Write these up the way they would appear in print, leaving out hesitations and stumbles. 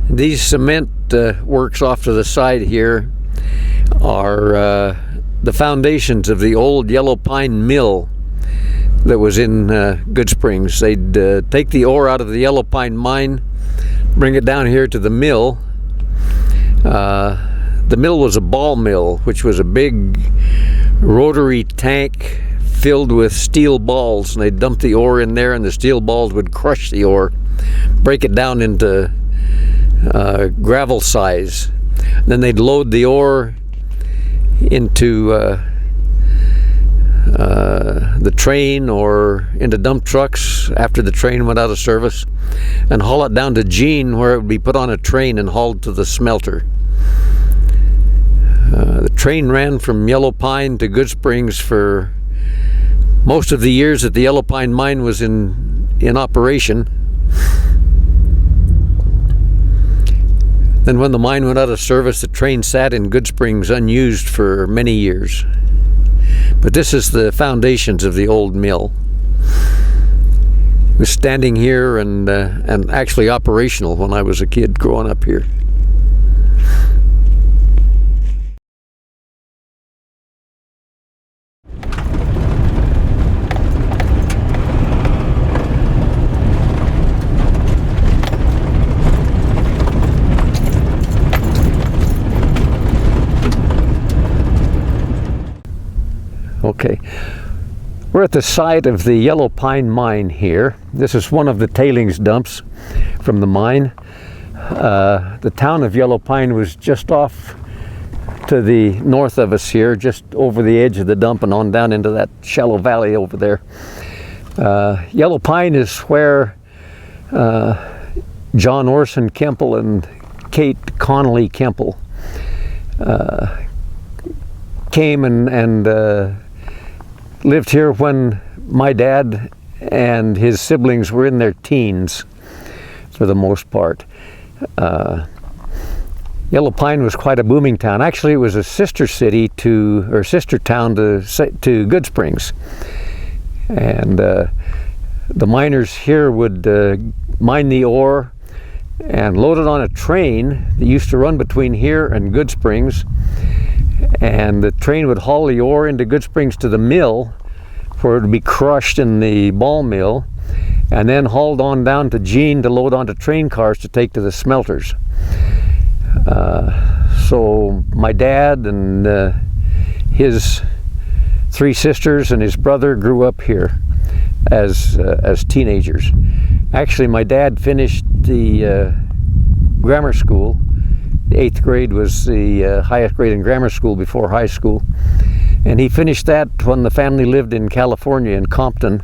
These cement works off to the side here are the foundations of the old Yellow Pine Mill that was in Goodsprings. They'd take the ore out of the Yellow Pine mine, bring it down here to the mill. The mill was a ball mill, which was a big rotary tank filled with steel balls, and they'd dump the ore in there, and the steel balls would crush the ore, break it down into gravel size. Then they'd load the ore into the train or into dump trucks after the train went out of service, and haul it down to Jean, where it would be put on a train and hauled to the smelter. The train ran from Yellow Pine to Goodsprings for most of the years that the Yellow Pine mine was in operation. Then when the mine went out of service, the train sat in Goodsprings unused for many years. But this is the foundations of the old mill. It was standing here and actually operational when I was a kid growing up here. Okay, we're at the site of the Yellow Pine mine here. This is one of the tailings dumps from the mine. The town of Yellow Pine was just off to the north of us here, just over the edge of the dump and on down into that shallow valley over there. Yellow Pine is where John Orson Kemple and Kate Connolly Kemple came and lived here when my dad and his siblings were in their teens, for the most part. Yellow Pine was quite a booming town. Actually, it was a sister city or sister town to Goodsprings. And the miners here would mine the ore and load it on a train that used to run between here and Goodsprings. And the train would haul the ore into Goodsprings to the mill, where it would be crushed in the ball mill, and then hauled on down to Jean to load onto train cars to take to the smelters. So my dad and his three sisters and his brother grew up here as teenagers. Actually, my dad finished the grammar school. The 8th grade was the highest grade in grammar school before high school. And he finished that when the family lived in California, in Compton.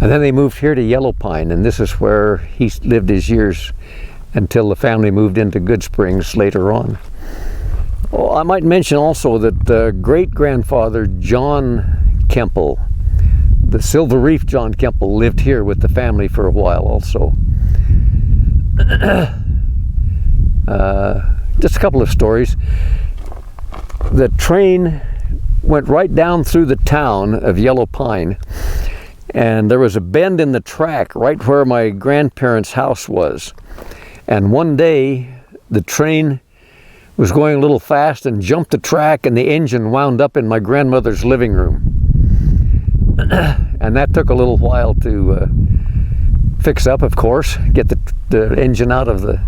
And then they moved here to Yellow Pine, and this is where he lived his years until the family moved into Goodsprings later on. Oh, I might mention also that great-grandfather John Kemple, the Silver Reef John Kemple, lived here with the family for a while also. Just a couple of stories. The train went right down through the town of Yellow Pine, and there was a bend in the track right where my grandparents' house was. And one day the train was going a little fast and jumped the track, and the engine wound up in my grandmother's living room. And that took a little while to fix up, of course, get the engine out of the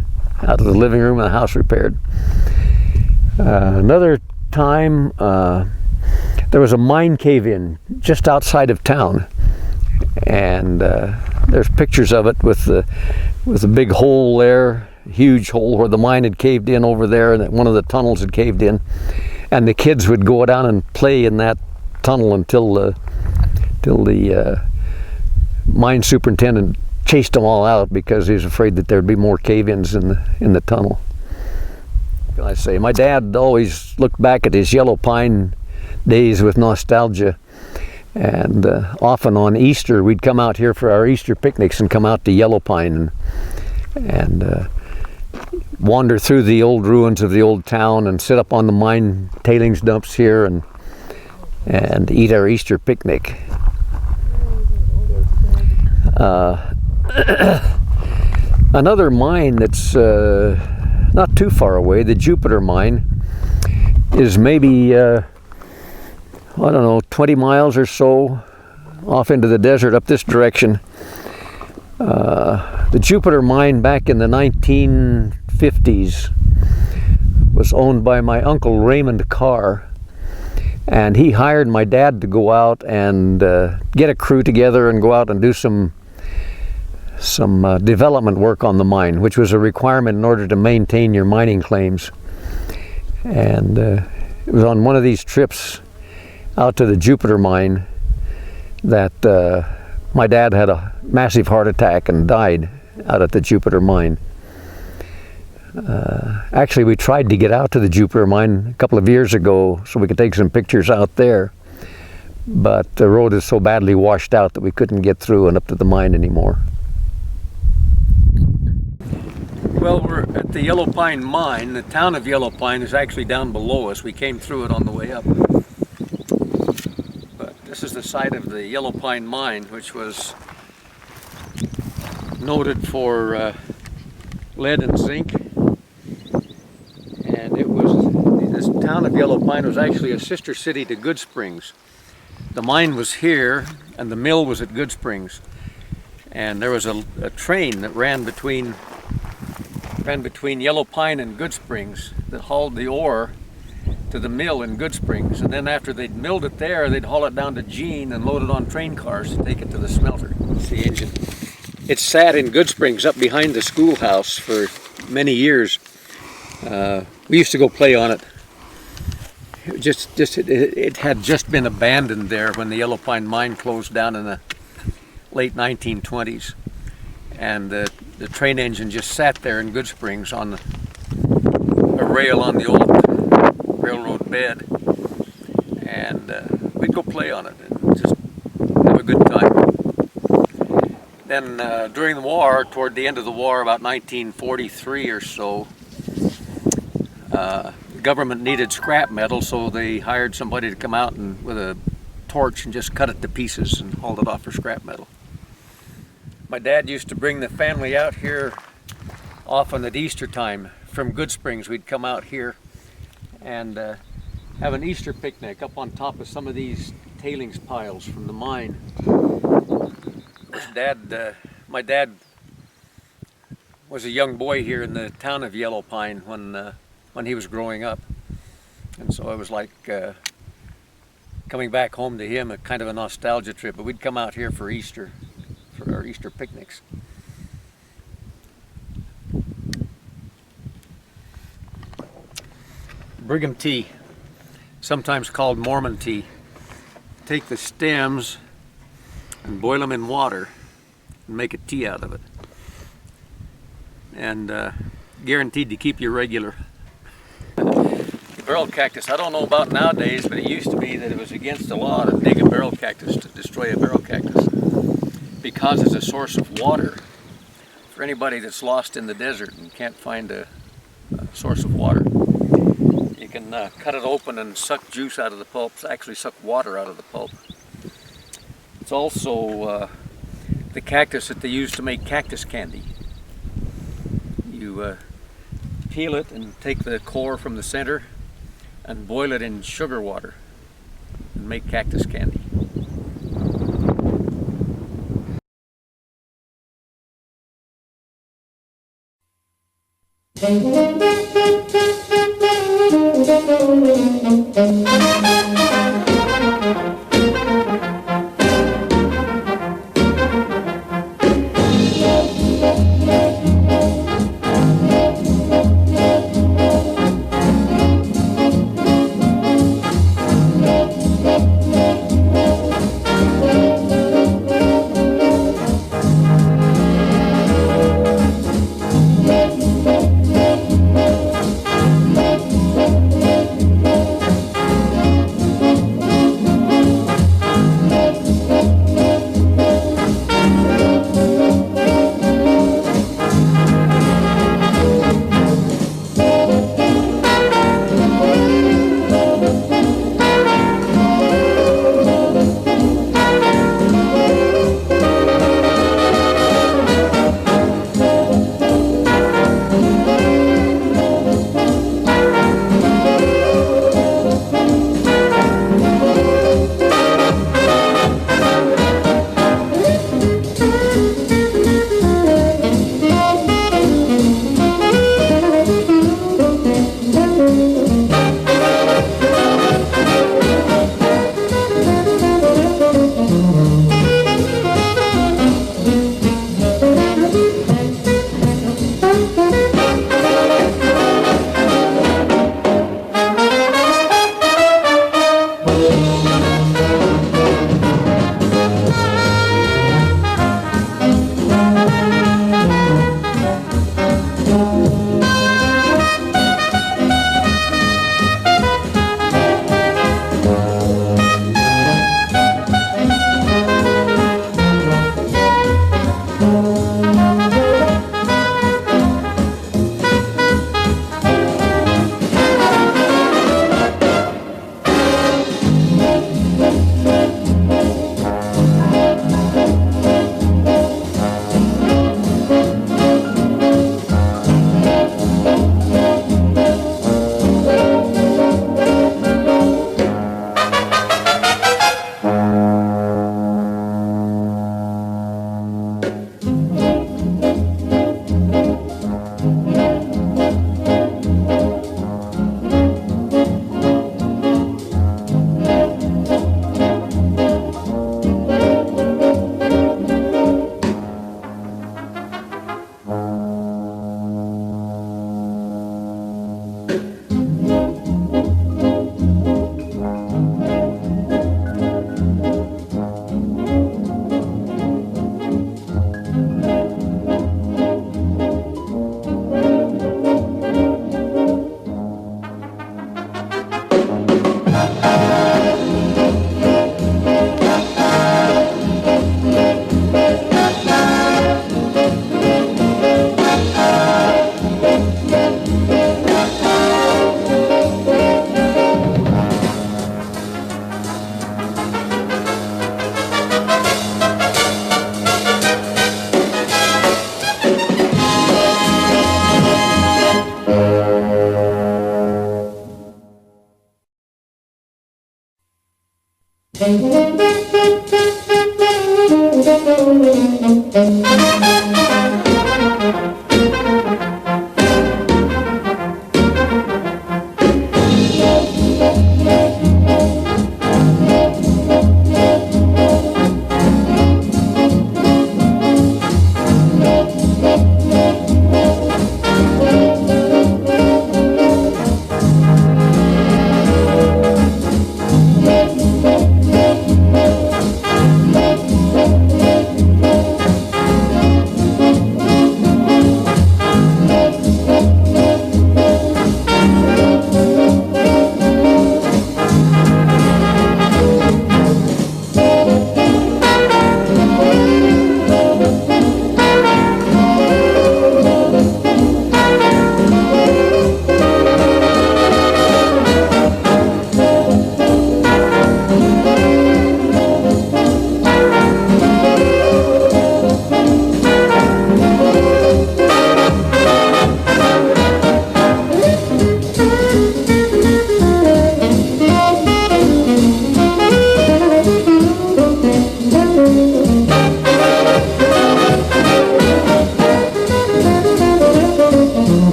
living room and the house repaired. Another time, there was a mine cave-in just outside of town, and there's pictures of it with a big hole there, huge hole where the mine had caved in over there, and one of the tunnels had caved in, and the kids would go down and play in that tunnel until the mine superintendent chased them all out because he was afraid that there'd be more cave-ins in the tunnel. What can I say? My dad always looked back at his Yellow Pine days with nostalgia, and often on Easter we'd come out here for our Easter picnics and come out to Yellow Pine and wander through the old ruins of the old town and sit up on the mine tailings dumps here and eat our Easter picnic. Another mine that's not too far away, the Jupiter mine, is maybe, I don't know, 20 miles or so off into the desert up this direction. The Jupiter mine back in the 1950s was owned by my uncle Raymond Carr, and he hired my dad to go out and get a crew together and go out and do some development work on the mine, which was a requirement in order to maintain your mining claims. And it was on one of these trips out to the Jupiter mine that my dad had a massive heart attack and died out at the Jupiter mine. Actually, we tried to get out to the Jupiter mine a couple of years ago so we could take some pictures out there, but the road is so badly washed out that we couldn't get through and up to the mine anymore. Well, we're at the Yellow Pine mine. The town of Yellow Pine is actually down below us. We came through it on the way up. But this is the site of the Yellow Pine mine, which was noted for lead and zinc. And this town of Yellow Pine was actually a sister city to Goodsprings. The mine was here and the mill was at Goodsprings. And there was a train that ran between Yellow Pine and Goodsprings that hauled the ore to the mill in Goodsprings, and then after they'd milled it there, they'd haul it down to Jean and load it on train cars to take it to the smelter. It's the engine. It sat in Goodsprings up behind the schoolhouse for many years. We used to go play on it. It had just been abandoned there when the Yellow Pine mine closed down in the late 1920s. And the train engine just sat there in Goodsprings on a rail on the old railroad bed, and we'd go play on it and just have a good time. Then during the war, toward the end of the war, about 1943 or so, the government needed scrap metal, so they hired somebody to come out and with a torch and just cut it to pieces and hauled it off for scrap metal. My dad used to bring the family out here often at Easter time from Goodsprings. We'd come out here and have an Easter picnic up on top of some of these tailings piles from the mine. My dad was a young boy here in the town of Yellow Pine when he was growing up, and so it was like coming back home to him, a kind of a nostalgia trip. But we'd come out here for Easter, for our Easter picnics. Brigham tea, sometimes called Mormon tea. Take the stems and boil them in water and make a tea out of it. And guaranteed to keep you regular. The barrel cactus, I don't know about nowadays, but it used to be that it was against the law to dig a barrel cactus, to destroy a barrel cactus, because it's a source of water. For anybody that's lost in the desert and can't find a source of water, you can cut it open and suck juice out of the pulp, actually suck water out of the pulp. It's also the cactus that they use to make cactus candy. You peel it and take the core from the center and boil it in sugar water and make cactus candy. Thank you.